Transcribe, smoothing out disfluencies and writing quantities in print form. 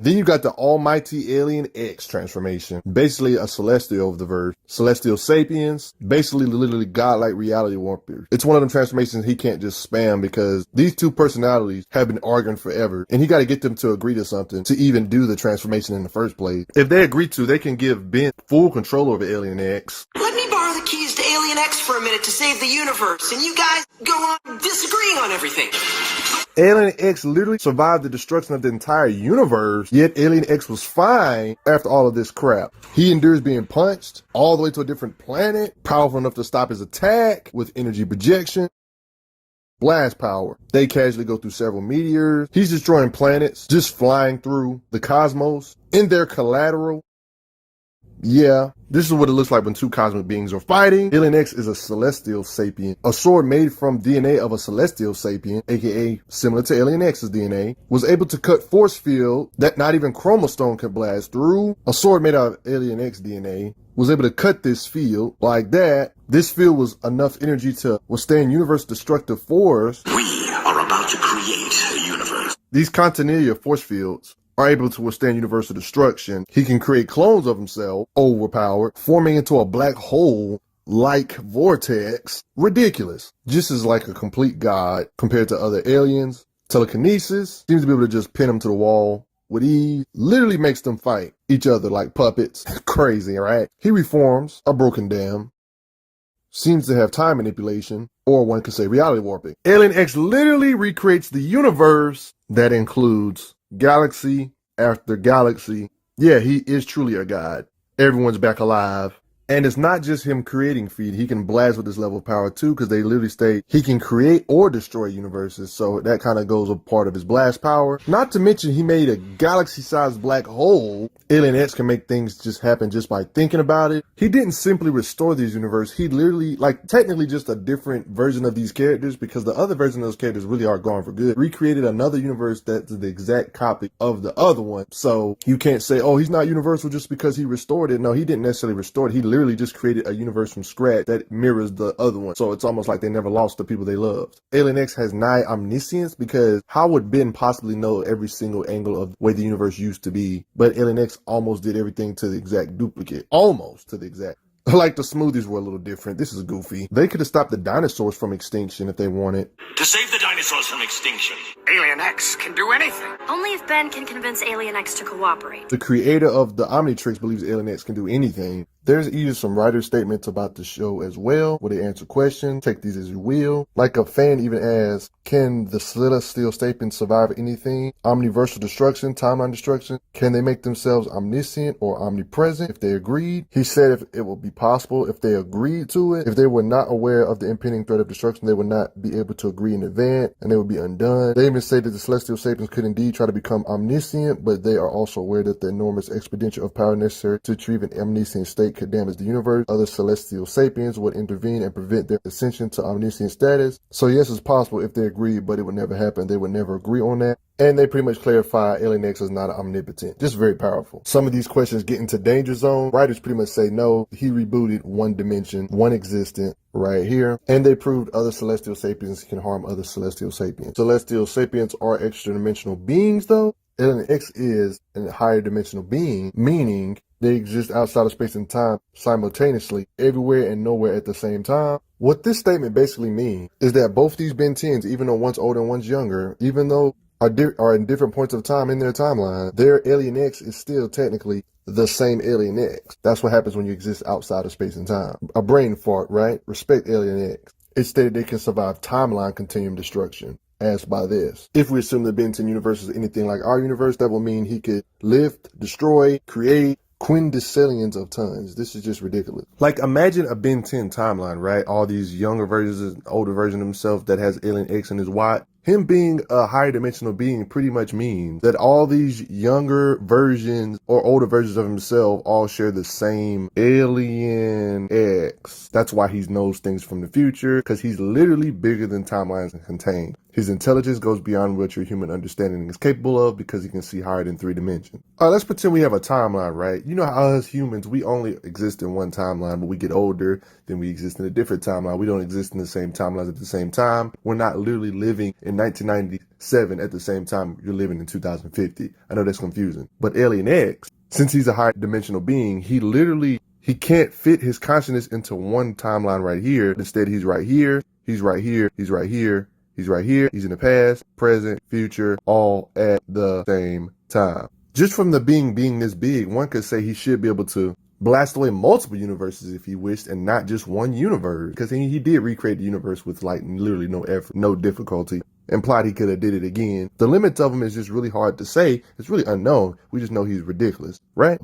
Then you got the almighty Alien X transformation, basically a celestial of the verse. Celestial sapiens, basically literally godlike reality warpers. It's one of them transformations he can't just spam because these two personalities have been arguing forever, and he got to get them to agree to something to even do the transformation in the first place. If they agree to, they can give Ben full control over Alien X. Let me borrow the keys to Alien X for a minute to save the universe, and you guys go on disagreeing on everything. Alien X literally survived the destruction of the entire universe, yet Alien X was fine after all of this crap. He endures being punched all the way to a different planet, powerful enough to stop his attack with energy projection. Blast power. They casually go through several meteors. He's destroying planets, just flying through the cosmos in their collateral. Yeah, this is what it looks like when two cosmic beings are fighting. Alien X is a celestial sapien. A sword made from DNA of a celestial sapien, aka similar to Alien X's DNA, was able to cut force field that not even Chromostone could blast through. A sword made out of Alien X DNA was able to cut this field like that. This field was enough energy to withstand universe destructive force. We are about to create a universe. These continuity of force fields are able to withstand universal destruction. He can create clones of himself, overpowered, forming into a black hole like vortex. Ridiculous. Just as like a complete god compared to other aliens. Telekinesis, seems to be able to just pin them to the wall with ease. Literally makes them fight each other like puppets. Crazy, right? He reforms a broken dam. Seems to have time manipulation, or one could say reality warping. Alien X literally recreates the universe that includes galaxy after galaxy. Yeah, he is truly a god. Everyone's back alive. And it's not just him creating feed. He can blast with this level of power too, because they literally state he can create or destroy universes. So that kind of goes a part of his blast power. Not to mention he made a galaxy-sized black hole. Alien X can make things just happen just by thinking about it. He didn't simply restore these universes. He literally, like, technically just a different version of these characters, because the other version of those characters really are gone for good. Recreated another universe that's the exact copy of the other one. So you can't say, oh, he's not universal just because he restored it. No, he didn't necessarily restore it. He literally just created a universe from scratch that mirrors the other one. So it's almost like they never lost the people they loved. Alien X has nigh omniscience, because how would Ben possibly know every single angle of the way the universe used to be? But Alien X almost did everything to the exact duplicate. Almost to the exact. Like the smoothies were a little different. This is goofy. They could have stopped the dinosaurs from extinction if they wanted. To save the dinosaurs from extinction, Alien X can do anything. Only if Ben can convince Alien X to cooperate. The creator of the Omnitrix believes Alien X can do anything. There's even some writer statements about the show as well, where they answer questions. Take these as you will. Like a fan even asks, can the celestial sapiens survive anything? Omniversal destruction, timeline destruction? Can they make themselves omniscient or omnipresent if they agreed? He said if it would be possible if they agreed to it. If they were not aware of the impending threat of destruction, they would not be able to agree in advance, and they would be undone. They even say that the celestial sapiens could indeed try to become omniscient, but they are also aware that the enormous expenditure of power necessary to achieve an omniscient state could damage the universe. Other celestial sapiens would intervene and prevent their ascension to omniscient status. So yes, it's possible if they agreed, but it would never happen. They would never agree on that. And they pretty much clarify Alien X is not omnipotent. Just very powerful. Some of these questions get into danger zone. Writers pretty much say no, he rebooted one dimension, one existent right here. And they proved other celestial sapiens can harm other celestial sapiens. Celestial sapiens are extra dimensional beings though. Alien X is a higher dimensional being, meaning they exist outside of space and time simultaneously, everywhere and nowhere at the same time. What this statement basically means is that both these Ben 10s, even though one's older and one's younger, even though are in different points of time in their timeline, their Alien X is still technically the same Alien X. That's what happens when you exist outside of space and time. A brain fart, right? Respect Alien X. It stated they can survive timeline continuum destruction. As by this, if we assume the Ben 10 universe is anything like our universe, that will mean he could lift, destroy, create quintillions of tons. This is just ridiculous. Like, imagine a Ben 10 timeline, right? All these younger versions, older version of himself that has Alien X in his watt. Him being a higher dimensional being pretty much means that all these younger versions or older versions of himself all share the same Alien X. That's why he knows things from the future, because he's literally bigger than timelines can contain. His intelligence goes beyond what your human understanding is capable of because he can see higher than 3 dimensions. All right, let's pretend we have a timeline, right? You know how us humans, we only exist in one timeline, but we get older, then we exist in a different timeline. We don't exist in the same timelines at the same time. We're not literally living in 1997 at the same time you're living in 2050. I know that's confusing. But Alien X, since he's a high dimensional being, he can't fit his consciousness into one timeline right here. Instead, he's right here, he's right here, he's right here, he's right here. He's in the past, present, future, all at the same time. Just from the being this big, one could say he should be able to blast away multiple universes if he wished, and not just one universe. Because he did recreate the universe with like literally no effort, no difficulty. Implied he could have did it again. The limits of him is just really hard to say. It's really unknown. We just know he's ridiculous, right?